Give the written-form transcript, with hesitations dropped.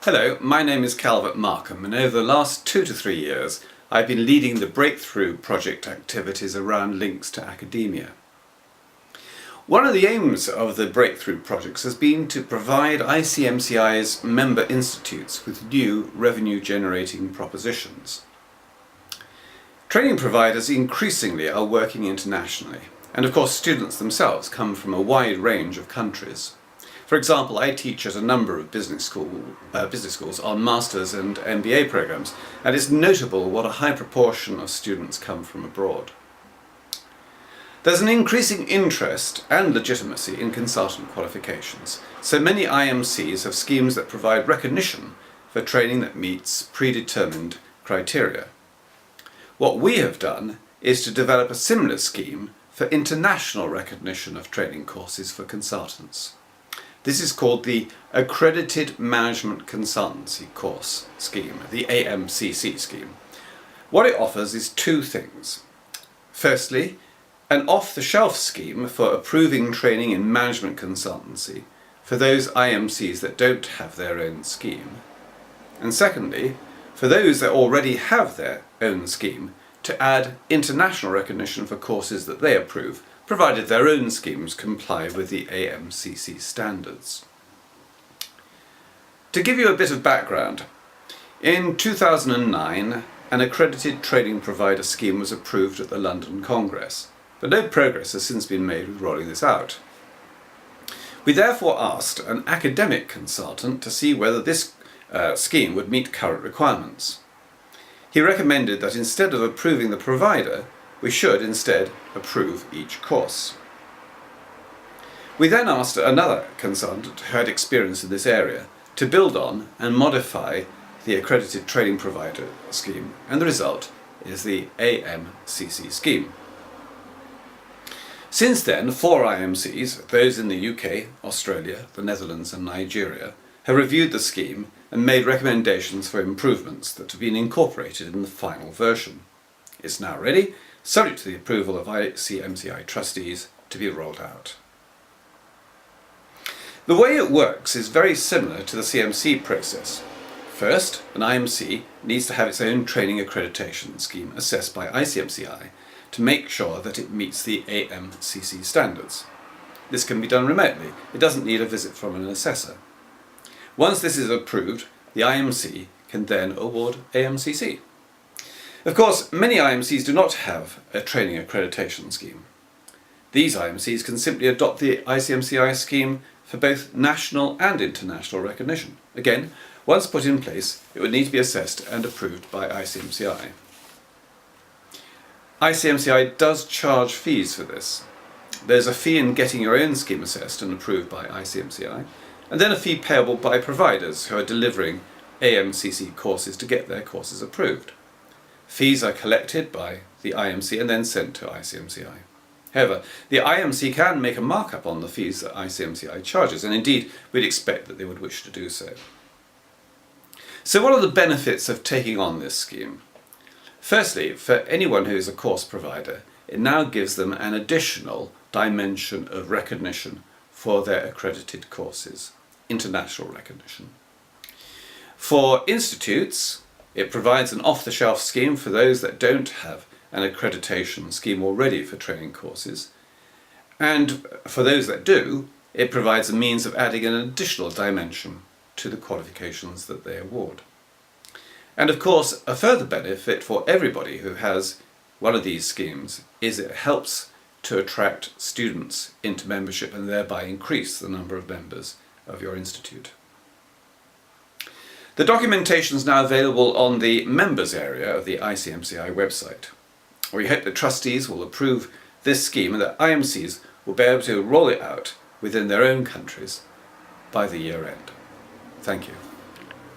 Hello, my name is Calvert Markham, and over the last 2 to 3 years I've been leading the Breakthrough project activities around links to academia. One of the aims of the Breakthrough projects has been to provide ICMCI's member institutes with new revenue-generating propositions. Training providers increasingly are working internationally, and of course students themselves come from a wide range of countries. For example, I teach at a number of business schools on Masters and MBA programs, and it's notable what a high proportion of students come from abroad. There's an increasing interest and legitimacy in consultant qualifications, so many IMCs have schemes that provide recognition for training that meets predetermined criteria. What we have done is to develop a similar scheme for international recognition of training courses for consultants. This is called the Accredited Management Consultancy Course Scheme, the AMCC scheme. What it offers is two things. Firstly, an off-the-shelf scheme for approving training in management consultancy for those IMCs that don't have their own scheme. And secondly, for those that already have their own scheme, to add international recognition for courses that they approve, provided their own schemes comply with the AMCC standards. To give you a bit of background, in 2009 an accredited training provider scheme was approved at the London Congress, but no progress has since been made with rolling this out. We therefore asked an academic consultant to see whether this scheme would meet current requirements. He recommended that instead of approving the provider, we should instead approve each course. We then asked another consultant who had experience in this area to build on and modify the accredited training provider scheme, and the result is the AMCC scheme. Since then, 4 IMCs, those in the UK, Australia, the Netherlands and Nigeria, have reviewed the scheme and made recommendations for improvements that have been incorporated in the final version. It's now ready, subject to the approval of ICMCI trustees, to be rolled out. The way it works is very similar to the CMC process. First, an IMC needs to have its own training accreditation scheme assessed by ICMCI to make sure that it meets the AMCC standards. This can be done remotely. It doesn't need a visit from an assessor. Once this is approved, the IMC can then award AMCC. Of course, many IMCs do not have a training accreditation scheme. These IMCs can simply adopt the ICMCI scheme for both national and international recognition. Again, once put in place, it would need to be assessed and approved by ICMCI. ICMCI does charge fees for this. There's a fee in getting your own scheme assessed and approved by ICMCI, and then a fee payable by providers who are delivering AMCC courses to get their courses approved. Fees are collected by the IMC and then sent to ICMCI. However, the IMC can make a markup on the fees that ICMCI charges, and indeed we'd expect that they would wish to do so. So what are the benefits of taking on this scheme? Firstly, for anyone who is a course provider, it now gives them an additional dimension of recognition for their accredited courses, international recognition. For institutes, it provides an off-the-shelf scheme for those that don't have an accreditation scheme already for training courses. And for those that do, it provides a means of adding an additional dimension to the qualifications that they award. And of course, a further benefit for everybody who has one of these schemes is it helps to attract students into membership and thereby increase the number of members of your institute. The documentation is now available on the members area of the ICMCI website. We hope that trustees will approve this scheme and that IMCs will be able to roll it out within their own countries by the year end. Thank you.